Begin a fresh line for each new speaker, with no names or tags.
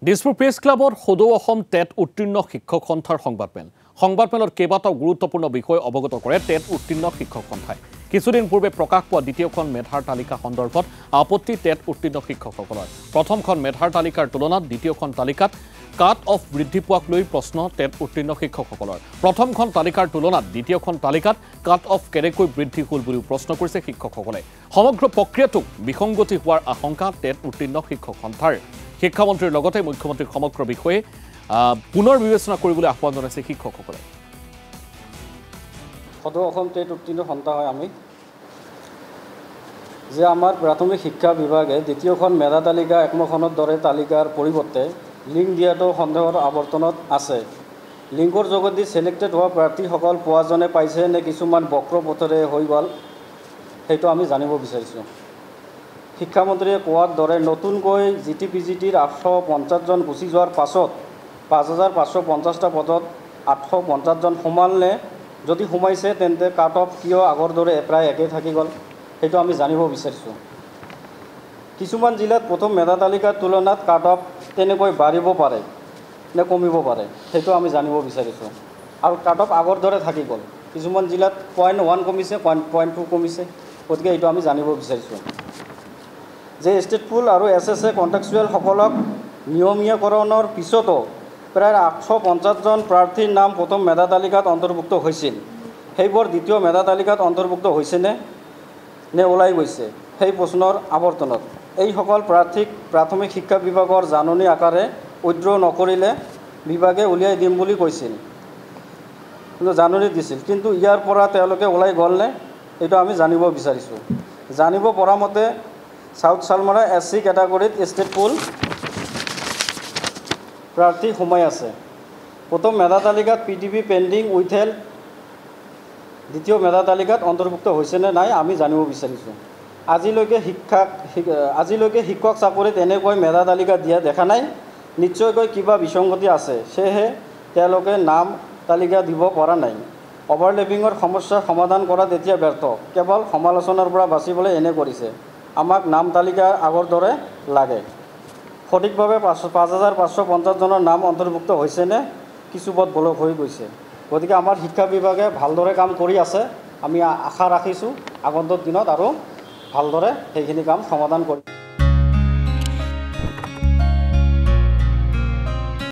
Dispur press ক্লাবত সদৌ Assam TET উত্তীৰ্ণ শিক্ষক সন্থাৰ সংবাদমেলত কেইবাটাও গুৰুত্বপূৰ্ণ বিষয় অৱগত কৰে টেট উত্তীৰ্ণ শিক্ষক সন্থাই। কিছুদিন পূৰ্বে প্ৰকাশ পোৱা দ্বিতীয়খন মেধাৰ তালিকা সন্দৰ্ভত আপত্তি টেট উত্তীৰ্ণ শিক্ষকসকলৰ। প্ৰথমখন মেধাৰ তালিকাৰ তুলনাত দ্বিতীয়খন তালিকাত কাট অফ বৃদ্ধি পোৱাক লৈ প্ৰশ্ন টেট উত্তীৰ্ণ শিক্ষকসকলৰ। প্ৰথমখন তালিকাৰ তুলনাত দ্বিতীয়খন তালিকাত কাট অফ কেনেকৈ বৃদ্ধি হ'ল বুলিও প্ৰশ্ন কৰিছে শিক্ষকসকলে। সমগ্ৰ প্ৰক্ৰিয়াটোক বিসংগতি হোৱাৰ আশংকা টেট উত্তীৰ্ণ শিক্ষক সন্থাৰ। শিক্ষামন্ত্ৰীৰ লগতে মুখ্যমন্ত্ৰীৰ সমগ্ৰ বিষয়ে পুনৰ বিবেচনা কৰিবলৈ আহ্বান জনাইছে শিক্ষকসকলে।
সদৌ অসম টেট উত্তীৰ্ণ সন্থা হয় আমি যে আমাৰ প্ৰাথমিক শিক্ষা বিভাগে দ্বিতীয়খন মেধা তালিকা একমখনৰ দৰে তালিকাৰ পৰিৱৰ্তে লিংক দিয়াটো সন্দেহৰ আৱৰ্তনত আছে। লিংকৰ যোগেদি ছিলেক্টেড হোৱা প্ৰাৰ্থীসকল পোৱাজনে পাইছে নে কিছুমান বক্ৰ পথেৰে হৈ গ'ল সেইটো আমি জানিব বিচাৰিছোঁ। শিক্ষামন্ত্ৰীয়ে কোৱাৰ দৰে নতুনকৈ GT-PGTৰ 850 জন গুচি যোৱাৰ পাছত 5550টা পদত 850 জন সোমালনে, যদি সোমাইছে তেন্তে কাট অফ কিয় আগৰ দৰে প্ৰায় একেই থাকি গ'ল সেইটো আমি জানিব বিচাৰিছোঁ। কিছুমান জিলাত প্ৰথম মেধা তালিকাৰ তুলনাত কাট অফ তেনেকৈ বাঢ়িব পাৰে নে কমিব পাৰে সেইটো আমি জানিব বিচাৰিছোঁ। আৰু কাট অফ আগৰ দৰে থাকি গ'ল, কিছুমান জিলাত 0.1 কমিছে, 0.2 কমিছে, গতিকে এইটো আমি জানিব বিচাৰিছোঁ। যে ষ্টেট পুল আৰু SSA কণ্ট্ৰেকচুৱেলসকলক নিয়মীয়াকৰণৰ পিছতো প্ৰায় 850 জন প্ৰাৰ্থীৰ নাম প্ৰথম মেধা তালিকাত অন্তৰ্ভুক্ত হৈছিল। সেইবোৰ দ্বিতীয় মেধা তালিকাত অন্তৰ্ভুক্ত হৈছেনে নে ওলাই গৈছে সেই প্ৰশ্নৰ আৱৰ্তনত এইসকল প্ৰাৰ্থীক প্ৰাথমিক শিক্ষা বিভাগৰ জাননী আকাৰে উইথড্ৰ নকৰিলে বিভাগে উলিয়াই দিম বুলি কৈছিল, কিন্তু জাননী দিছিল, কিন্তু ইয়াৰ পৰা তেওঁলোকে ওলাই গ'লনে এইটো আমি জানিব বিচাৰিছোঁ। জানিব পৰা মতে সাউথ সালমাৰা SC কেটাগৰীত ষ্টেট পুল প্ৰাৰ্থী সোমাই আছে। প্ৰথম মেধা তালিকাত PDB পেণ্ডিং উইথ হেল্ড দ্বিতীয় মেধা তালিকাত অন্তৰ্ভুক্ত হৈছেনে নাই আমি জানিব বিচাৰিছোঁ। আজিলৈকে শিক্ষক চাকৰিত এনেকৈ মেধা তালিকা দিয়া দেখা নাই, নিশ্চয়কৈ কিবা বিসংগতি আছে, সেয়েহে তেওঁলোকে নাম তালিকা দিব পৰা নাই। অভাৰলেপিঙৰ সমস্যা সমাধান কৰাত এতিয়া ব্যৰ্থ, কেৱল সমালোচনাৰ পৰা বাচিবলৈ এনে কৰিছে। আমাক নাম তালিকা আগৰ দৰে লাগে। সঠিকভাৱে 5550 জনৰ নাম অন্তৰ্ভুক্ত হৈছেনে কিছু পদ ব্লক হৈ গৈছে। গতিকে আমাৰ শিক্ষা বিভাগে ভালদৰে কাম কৰি আছে, আমি আশা ৰাখিছোঁ আগন্তুক দিনত আৰু ভালদৰে সেইখিনি কাম সমাধান কৰিম।